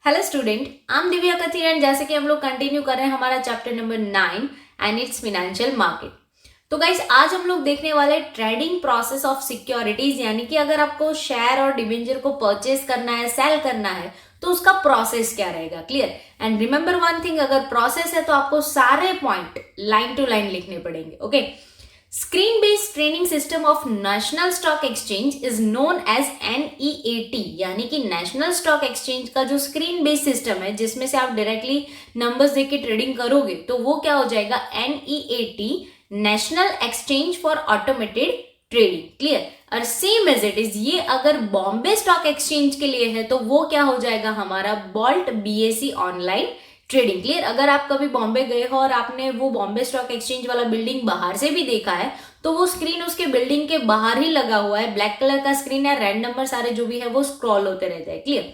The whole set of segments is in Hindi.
Hello student, I am Divya कथी एंड जैसे कि हम लोग कंटिन्यू कर रहे हैं हमारा chapter number 9 and it's financial market. तो गाइस आज हम लोग देखने वाले ट्रेडिंग प्रोसेस ऑफ सिक्योरिटीज, यानी कि अगर आपको शेयर और डिबेंचर को परचेज करना है, सेल करना है तो उसका प्रोसेस क्या रहेगा। Clear and remember one thing, अगर प्रोसेस है तो आपको सारे पॉइंट लाइन टू लाइन लिखने पड़ेंगे। Okay, screen based trading system of national stock exchange is known as NEAT, यानी कि नेशनल स्टॉक एक्सचेंज का जो स्क्रीन बेस्ड सिस्टम है जिसमें से आप डायरेक्टली नंबर्स देख के ट्रेडिंग करोगे तो वो क्या हो जाएगा, NEAT, national exchange for automated trading. Clear, और सेम एज इट इज ये अगर बॉम्बे स्टॉक एक्सचेंज के लिए है तो वो क्या हो जाएगा हमारा BALT BSE online trading. Clear, अगर आप कभी बॉम्बे गए हो और आपने वो बॉम्बे स्टॉक एक्सचेंज वाला बिल्डिंग बाहर से भी देखा है तो वो स्क्रीन उसके बिल्डिंग के बाहर ही लगा हुआ है, ब्लैक कलर का स्क्रीन है, रेड नंबर सारे जो भी है वो स्क्रॉल होते रहते हैं। क्लियर,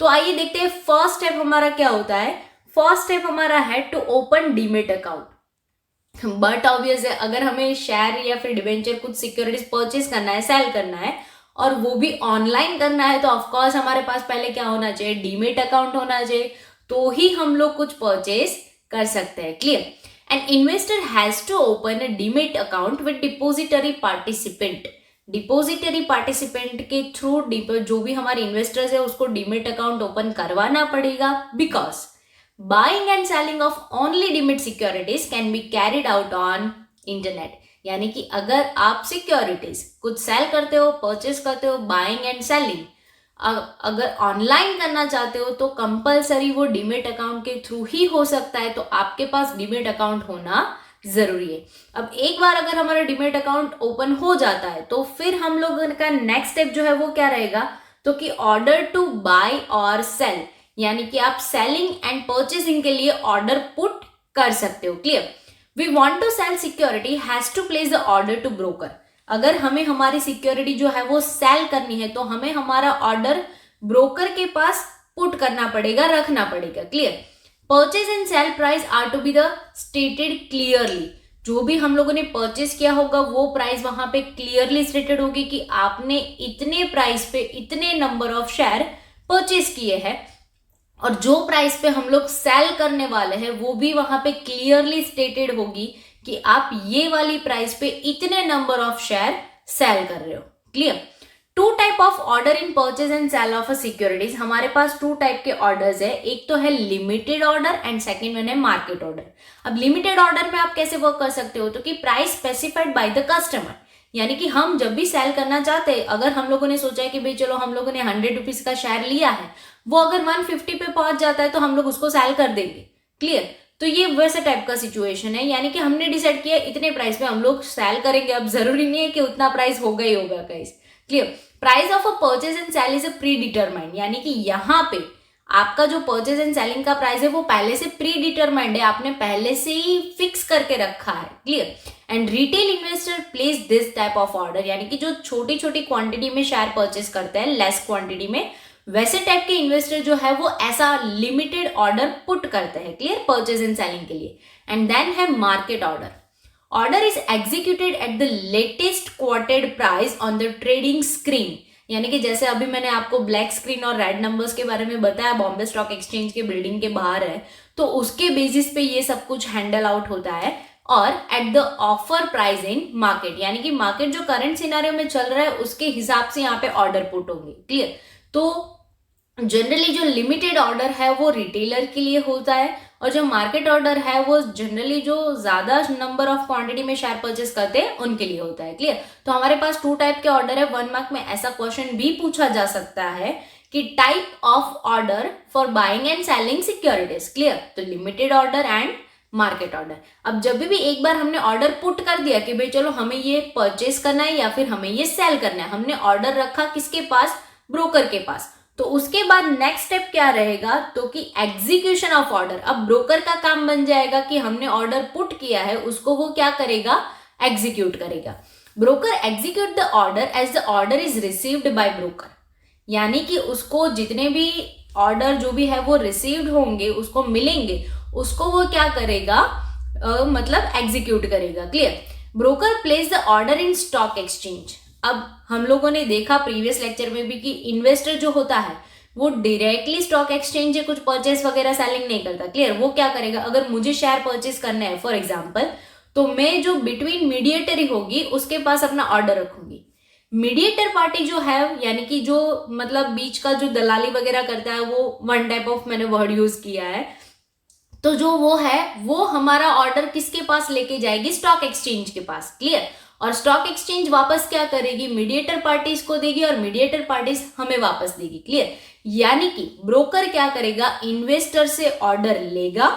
तो आइए देखते हैं फर्स्ट स्टेप हमारा क्या होता है। फर्स्ट स्टेप हमारा है to open demat account. But obvious है, अगर हमें शेयर या फिर डिबेंचर कुछ सिक्योरिटीज परचेज करना है, सेल करना है और वो भी ऑनलाइन करना है तो ऑफकोर्स हमारे पास पहले क्या होना चाहिए, डीमेट अकाउंट होना चाहिए, तो ही हम लोग कुछ परचेज कर सकते हैं। Clear, an investor has to open a demat account with depository participant. Depository participant के थ्रू जो भी हमारे इन्वेस्टर्स है उसको डीमेट अकाउंट ओपन करवाना पड़ेगा, because buying and selling of only demat securities can be carried out on internet. यानी कि अगर आप सिक्योरिटीज कुछ सेल करते हो, परचेज करते हो, बाइंग एंड सेलिंग अगर ऑनलाइन करना चाहते हो तो कंपलसरी वो डीमेट अकाउंट के थ्रू ही हो सकता है, तो आपके पास डीमेट अकाउंट होना जरूरी है। अब एक बार अगर हमारा डीमेट अकाउंट ओपन हो जाता है तो फिर हम लोगों का नेक्स्ट स्टेप जो है वो क्या रहेगा, तो कि ऑर्डर टू बाय और सेल, यानी कि आप सेलिंग एंड परचेसिंग के लिए ऑर्डर पुट कर सकते हो। Clear, we want to sell security has to place the order to broker. अगर हमें हमारी सिक्योरिटी जो है वो सेल करनी है तो हमें हमारा ऑर्डर ब्रोकर के पास पुट करना पड़ेगा, रखना पड़ेगा। Clear, purchase and sell price are to be the stated clearly. जो भी हम लोगों ने परचेज किया होगा वो प्राइस वहां पे क्लियरली स्टेटेड होगी कि आपने इतने प्राइस पे इतने नंबर ऑफ शेयर परचेज किए हैं, और जो प्राइस पे हम लोग सेल करने वाले हैं वो भी वहां पे क्लियरली स्टेटेड होगी कि आप ये वाली प्राइस पे इतने नंबर ऑफ शेयर सेल कर रहे हो। Clear, two type of order in purchase and sell of a securities. हमारे पास टू टाइप के ऑर्डर्स है, एक तो है limited order and second one है मार्केट ऑर्डर। अब लिमिटेड ऑर्डर में आप कैसे वर्क कर सकते हो, तो कि price specified by the customer, यानी कि हम जब भी सेल करना चाहते हैं, अगर हम लोगों ने सोचा है कि भाई चलो हम लोगों ने 100 रुपीज का शेयर लिया है, वो अगर 150 पे पहुंच जाता है तो हम लोग उसको सेल कर देंगे। क्लियर, तो ये वैसे टाइप का सिचुएशन है, यानी कि हमने डिसाइड किया इतने प्राइस पे हम लोग सेल करेंगे। अब जरूरी नहीं है कि उतना प्राइस होगा ही होगा guys. Clear, price of a purchase and sell is a predetermined, यानी कि यहाँ पे आपका जो परचेज एंड सेलिंग का प्राइस है वो पहले से प्री डिटरमाइंड है, आपने पहले से ही फिक्स करके रखा है। Clear, and retail investor place this type of order, यानी कि जो छोटी छोटी क्वांटिटी में शेयर परचेज करते हैं, लेस क्वांटिटी में, वैसे टाइप के इन्वेस्टर जो है वो ऐसा लिमिटेड ऑर्डर पुट करते हैं। क्लियर, परचेज एंड सेलिंग के लिए। एंड देन है market order. Order is executed at the latest quoted price on the trading screen, यानी कि जैसे अभी मैंने आपको ब्लैक स्क्रीन और रेड नंबर्स के बारे में बताया, बॉम्बे स्टॉक एक्सचेंज के बिल्डिंग के बाहर है, तो उसके बेसिस पे ये सब कुछ हैंडल आउट होता है। और at the offer price in market, यानी कि मार्केट जो करंट सिनेरियो में चल रहा है उसके हिसाब से यहाँ पे ऑर्डर पुट होंगे। क्लियर, तो जनरली जो लिमिटेड ऑर्डर है वो रिटेलर के लिए होता है, और जो मार्केट ऑर्डर है वो जनरली जो ज्यादा नंबर ऑफ क्वांटिटी में शेयर परचेस करते हैं उनके लिए होता है। क्लियर, तो हमारे पास टू टाइप के ऑर्डर है। 1 मार्क में ऐसा क्वेश्चन भी पूछा जा सकता है कि type of order for buying and selling securities. Clear, तो limited order and market order. अब जब भी एक बार हमने ऑर्डर पुट कर दिया कि भाई चलो हमें ये परचेस करना है या फिर हमें ये सेल करना है, हमने ऑर्डर रखा किसके पास, ब्रोकर के पास, तो उसके बाद नेक्स्ट स्टेप क्या रहेगा, तो कि एग्जीक्यूशन ऑफ ऑर्डर। अब ब्रोकर का काम बन जाएगा कि हमने ऑर्डर पुट किया है उसको वो क्या करेगा, एग्जीक्यूट करेगा। Broker execute the order as the order is received by broker, यानी कि उसको जितने भी ऑर्डर जो भी है वो रिसीव्ड होंगे, उसको मिलेंगे, उसको वो क्या करेगा, मतलब एग्जीक्यूट करेगा। Clear, broker place the order in stock exchange. अब हम लोगों ने देखा प्रीवियस लेक्चर में भी कि इन्वेस्टर जो होता है वो डायरेक्टली स्टॉक एक्सचेंज से कुछ परचेस वगैरह सेलिंग नहीं करता। क्लियर? वो क्या करेगा, अगर मुझे शेयर परचेस करना है फॉर एग्जाम्पल, तो मैं जो बिटवीन मीडिएटर होगी उसके पास अपना ऑर्डर रखूंगी। मीडिएटर पार्टी जो है, यानी कि जो मतलब बीच का जो दलाली वगैरह करता है, वो वन टाइप ऑफ मैंने वर्ड यूज किया है, तो जो वो है वो हमारा ऑर्डर किसके पास लेके जाएगी, स्टॉक एक्सचेंज के पास। क्लियर? और स्टॉक एक्सचेंज वापस क्या करेगी, मीडिएटर पार्टीज को देगी और मीडिएटर पार्टीज हमें वापस देगी। क्लियर? यानी कि ब्रोकर क्या करेगा, इन्वेस्टर से ऑर्डर लेगा,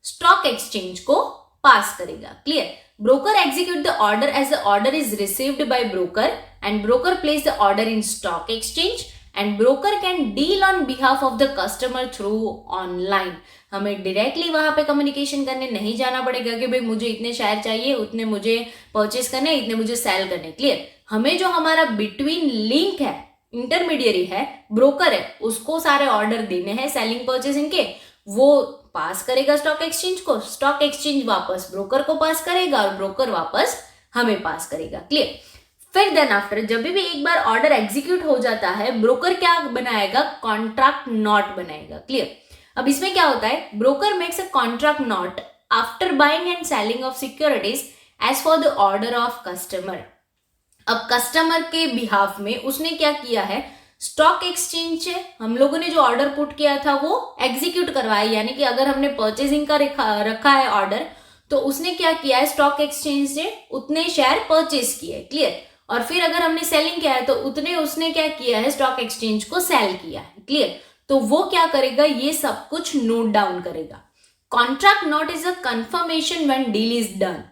स्टॉक एक्सचेंज को पास करेगा। Clear? Broker execute the order as the order is received by broker and broker place the order in stock exchange and broker can deal on behalf of the customer through online. हमें डायरेक्टली वहां पे कम्युनिकेशन करने नहीं जाना पड़ेगा कि भाई मुझे इतने शेयर चाहिए, उतने मुझे परचेस करने, इतने मुझे सेल करने। क्लियर? हमें जो हमारा बिटवीन लिंक है, इंटरमीडियरी है, ब्रोकर है, उसको सारे ऑर्डर देने हैं सेलिंग परचेसिंग के, वो पास करेगा स्टॉक एक्सचेंज को, स्टॉक एक्सचेंज वापस ब्रोकर को पास करेगा और ब्रोकर वापस हमें पास करेगा। क्लियर? फिर देन आफ्टर जब भी एक बार ऑर्डर एग्जीक्यूट हो जाता है, ब्रोकर क्या बनाएगा, कॉन्ट्रैक्ट नोट बनाएगा। क्लियर? अब इसमें क्या होता है, broker makes a contract note after buying and selling of securities as for the order of customer. अब कस्टमर के बिहाफ में उसने क्या किया है, स्टॉक एक्सचेंज से हम लोगों ने जो ऑर्डर पुट किया था वो एग्जीक्यूट करवाया, यानी कि अगर हमने परचेसिंग का रखा है ऑर्डर, तो उसने क्या किया है, स्टॉक एक्सचेंज से उतने शेयर परचेस किए। क्लियर? और फिर अगर हमने सेलिंग किया है तो उतने उसने क्या किया है, स्टॉक एक्सचेंज को सेल किया है। क्लियर? तो वो क्या करेगा, ये सब कुछ नोट डाउन करेगा। Contract note is a confirmation when deal is done.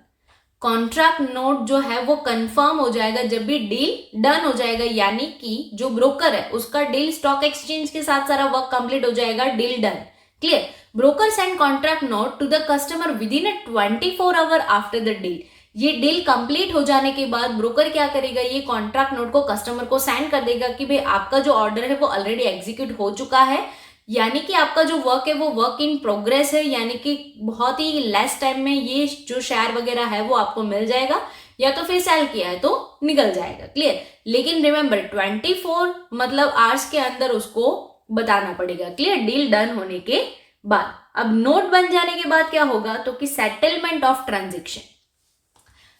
Contract note जो है वो कंफर्म हो जाएगा जब भी डील डन हो जाएगा, यानी कि जो ब्रोकर है उसका डील स्टॉक एक्सचेंज के साथ सारा वर्क कंप्लीट हो जाएगा, deal done. Clear? Broker send contract note to the customer within 24 hour after the deal. ये डील कंप्लीट हो जाने के बाद ब्रोकर क्या करेगा, ये कॉन्ट्रैक्ट नोट को कस्टमर को सेंड कर देगा कि भाई आपका जो ऑर्डर है वो ऑलरेडी एग्जीक्यूट हो चुका है, यानी कि आपका जो वर्क है वो वर्क इन प्रोग्रेस है, यानी कि बहुत ही लेस टाइम में ये जो शेयर वगैरह है वो आपको मिल जाएगा, या तो फिर सेल किया है तो निकल जाएगा। क्लियर? लेकिन रिमेंबर 24 मतलब आवर्स के अंदर उसको बताना पड़ेगा। क्लियर? डील डन होने के बाद। अब नोट बन जाने के बाद क्या होगा, तो कि settlement of transaction,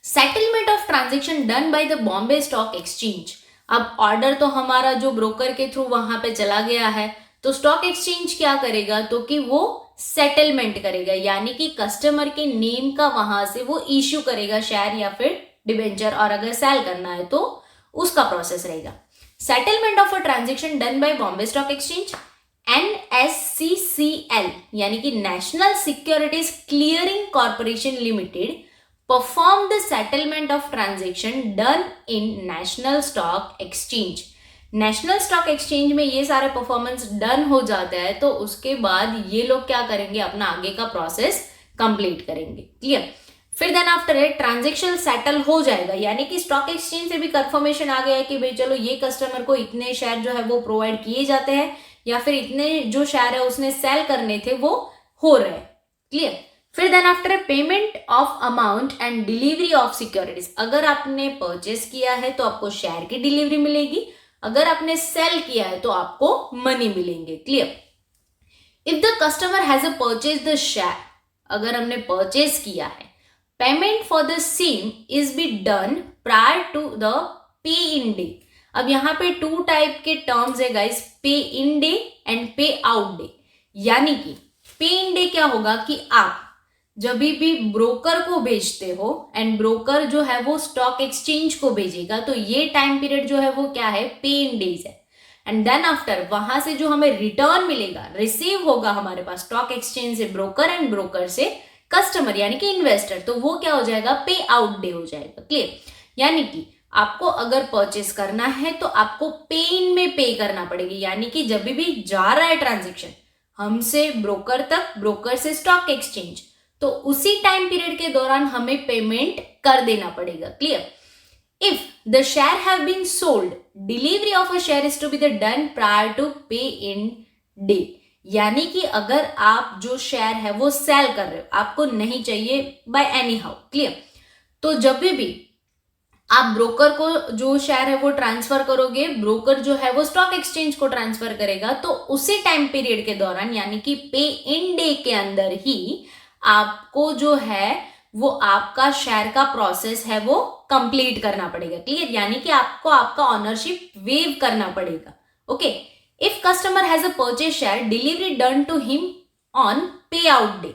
settlement of transaction done by the Bombay stock exchange. अब ऑर्डर तो हमारा जो ब्रोकर के थ्रू वहां पे चला गया है, तो स्टॉक एक्सचेंज क्या करेगा, तो कि वो सेटलमेंट करेगा, यानी कि कस्टमर के नेम का वहां से वो इश्यू करेगा शेयर या फिर डिबेंचर, और अगर सेल करना है तो उसका प्रोसेस रहेगा। Settlement of a transaction done by Bombay stock exchange, NSCCL यानी कि national securities clearing corporation limited perform the settlement of transaction done in national stock exchange। National stock exchange में ये सारे परफॉर्मेंस डन हो जाता है, तो उसके बाद ये लोग क्या करेंगे, अपना आगे का प्रोसेस कंप्लीट करेंगे। क्लियर? फिर देन आफ्टर है ट्रांजेक्शन सेटल हो जाएगा, यानी कि स्टॉक एक्सचेंज से भी कंफर्मेशन आ गया है कि भाई चलो ये कस्टमर को इतने शेयर जो है वो प्रोवाइड किए जाते हैं, या फिर इतने जो शेयर है उसने सेल करने थे वो हो रहे। क्लियर? फिर then after payment of amount and delivery of securities. अगर आपने परचेस किया है तो आपको शेयर की डिलीवरी मिलेगी, अगर आपने सेल किया है तो आपको मनी मिलेंगे। Clear? If the customer has a purchase the share, अगर हमने परचेज किया है, payment for the same is be done prior to the pay in day. अब यहाँ पे 2 टाइप के टर्म्स है गाइस, पे इन डे एंड पे आउट डे। यानी कि पे इन डे क्या होगा कि आप जब भी ब्रोकर को भेजते हो एंड ब्रोकर जो है वो स्टॉक एक्सचेंज को भेजेगा, तो ये टाइम पीरियड जो है वो क्या है, पे इन डेज है। एंड देन आफ्टर वहां से जो हमें रिटर्न मिलेगा, रिसीव होगा हमारे पास स्टॉक एक्सचेंज से ब्रोकर एंड ब्रोकर से कस्टमर यानी कि इन्वेस्टर, तो वो क्या हो जाएगा, पे आउट डे हो जाएगा। क्लियर? यानी कि आपको अगर परचेस करना है तो आपको पे इन में पे करना पड़ेगी, यानी कि जब भी जा रहा है ट्रांजेक्शन हमसे ब्रोकर तक, ब्रोकर से स्टॉक एक्सचेंज, तो उसी टाइम पीरियड के दौरान हमें पेमेंट कर देना पड़ेगा। Clear? If the share have been sold, delivery of a share is to be the done prior to pay in day. यानी कि अगर आप जो शेयर है वो सेल कर रहे हो, आपको नहीं चाहिए बाय एनी हाउ। क्लियर? तो जब भी आप ब्रोकर को जो शेयर है वो ट्रांसफर करोगे, ब्रोकर जो है वो स्टॉक एक्सचेंज को ट्रांसफर करेगा, तो उसी टाइम पीरियड के दौरान यानी कि पे इन डे के अंदर ही आपको जो है वो आपका शेयर का प्रोसेस है वो कंप्लीट करना पड़ेगा। क्लियर? यानी कि आपको आपका ऑनरशिप वेव करना पड़ेगा। Okay, if customer has a purchase share, delivery done to him on pay out day.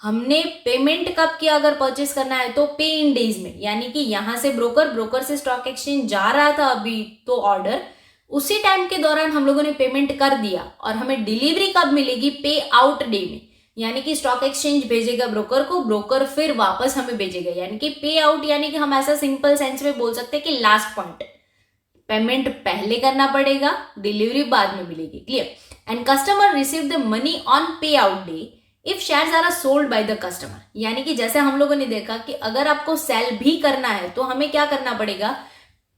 हमने पेमेंट कब किया अगर परचेस करना है तो पे इन डेज में, यानी कि यहां से ब्रोकर से स्टॉक एक्सचेंज जा रहा था अभी तो ऑर्डर, उसी टाइम के दौरान हम लोगों ने पेमेंट कर दिया और हमें डिलीवरी कब मिलेगी? पे आउट डे में, यानी कि स्टॉक एक्सचेंज भेजेगा ब्रोकर को, ब्रोकर फिर वापस हमें भेजेगा, यानी कि पे आउट, यानी कि हम ऐसा सिंपल सेंस में बोल सकते हैं कि लास्ट पॉइंट, पेमेंट पहले करना पड़ेगा, डिलीवरी बाद में मिलेगी। Clear? And customer receive the money on pay out day if shares are sold by the customer. यानी कि जैसे हम लोगों ने देखा कि अगर आपको सेल भी करना है तो हमें क्या करना पड़ेगा?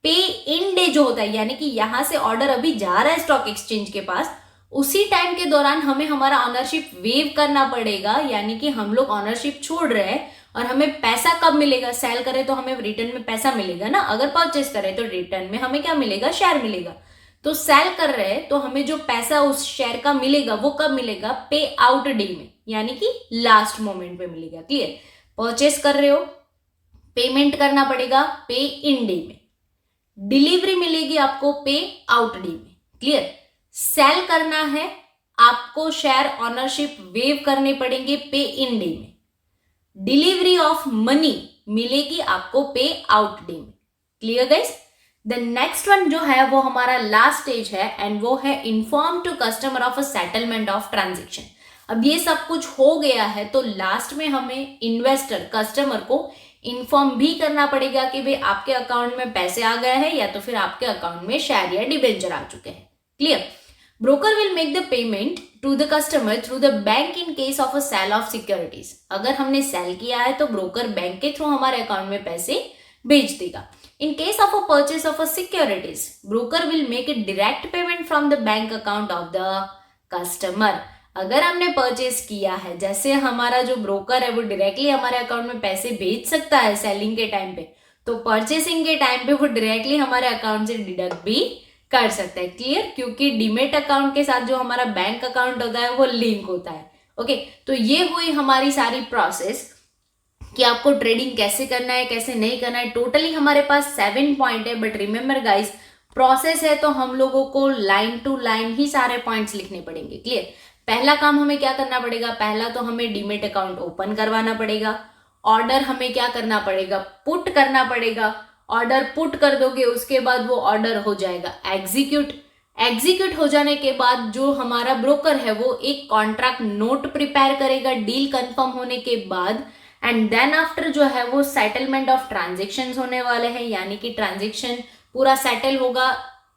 पे इन डे जो होता है, यानी कि यहां से ऑर्डर अभी जा रहा है स्टॉक एक्सचेंज के पास, उसी टाइम के दौरान हमें हमारा ऑनरशिप वेव करना पड़ेगा, यानी कि हम लोग ऑनरशिप छोड़ रहे हैं और हमें पैसा कब मिलेगा? सेल करें तो हमें रिटर्न में पैसा मिलेगा ना, अगर परचेस करें तो रिटर्न में हमें क्या मिलेगा? शेयर मिलेगा। तो सेल कर रहे हैं तो हमें जो पैसा उस शेयर का मिलेगा वो कब मिलेगा? पे आउट डे में, यानी कि लास्ट मोमेंट पे मिलेगा। क्लियर? परचेस कर रहे हो, पेमेंट करना पड़ेगा पे इन डे में, डिलीवरी मिलेगी आपको पे आउट डे में। क्लियर? सेल करना है, आपको शेयर ऑनरशिप वेव करने पड़ेंगे पे इन डे में, डिलीवरी ऑफ मनी मिलेगी आपको पे आउट डे में। Clear guys? The next one जो है वो हमारा लास्ट स्टेज है एंड वो है inform to customer of a settlement of transaction. अब ये सब कुछ हो गया है तो लास्ट में हमें इन्वेस्टर कस्टमर को इन्फॉर्म भी करना पड़ेगा कि भाई आपके अकाउंट में पैसे आ गए हैं या तो फिर आपके अकाउंट में शेयर या डिबेंचर आ चुके हैं। Clear? Broker will make the payment to the customer through the bank in case of a sale of securities. अगर हमने सेल किया है तो ब्रोकर बैंक के थ्रू हमारे अकाउंट में पैसे भेज देगा। In case of a purchase of a securities, broker will make a direct payment from the bank account of the customer. अगर हमने परचेस किया है, जैसे हमारा जो ब्रोकर है वो डायरेक्टली हमारे अकाउंट में पैसे भेज सकता है सेलिंग के टाइम पे, तो परचेसिंग के टाइम पे वो डायरेक्टली हमारे अकाउंट से डिडक्ट भी कर सकता है। क्लियर? क्योंकि डीमेट अकाउंट के साथ जो हमारा बैंक अकाउंट होता है वो लिंक होता है। ओके, तो ये हुई हमारी सारी प्रोसेस कि आपको ट्रेडिंग कैसे करना है, कैसे नहीं करना है। टोटली हमारे पास 7 पॉइंट है, बट रिमेंबर गाइस प्रोसेस है तो हम लोगों को लाइन टू लाइन ही सारे पॉइंट्स लिखने पड़ेंगे। क्लियर? पहला काम हमें क्या करना पड़ेगा? पहला तो हमें डीमेट अकाउंट ओपन करवाना पड़ेगा। ऑर्डर हमें क्या करना पड़ेगा? पुट करना पड़ेगा। ऑर्डर पुट कर दोगे उसके बाद वो ऑर्डर हो जाएगा एग्जीक्यूट हो जाने के बाद जो हमारा ब्रोकर है वो एक कॉन्ट्रैक्ट नोट प्रिपेयर करेगा डील कंफर्म होने के बाद, एंड देन आफ्टर जो है वो सेटलमेंट ऑफ ट्रांजेक्शन्स होने वाले हैं, यानी कि ट्रांजेक्शन पूरा सेटल होगा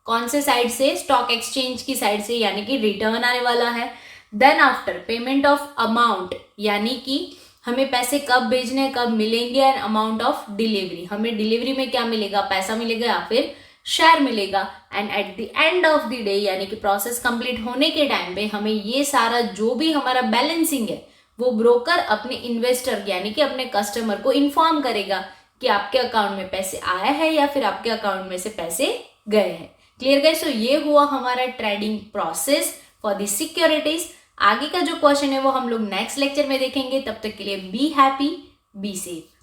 कौन से साइड से? स्टॉक एक्सचेंज की साइड से, यानी कि रिटर्न आने वाला है। Then after payment of amount, यानी कि हमें पैसे कब भेजने कब मिलेंगे, एंड अमाउंट ऑफ डिलीवरी, हमें डिलीवरी में क्या मिलेगा? पैसा मिलेगा या फिर शेयर मिलेगा। And at the end of the day, यानी कि प्रोसेस कंप्लीट होने के टाइम पे हमें ये सारा जो भी हमारा बैलेंसिंग है वो ब्रोकर अपने इन्वेस्टर यानी कि अपने कस्टमर को इन्फॉर्म करेगा कि आपके अकाउंट में पैसे आए हैं या फिर आपके अकाउंट में से पैसे गए हैं। Clear guys? तो ये हुआ हमारा trading process for the securities. आगे का जो क्वेश्चन है वो हम लोग नेक्स्ट लेक्चर में देखेंगे। तब तक के लिए बी हैप्पी, बी सेफ।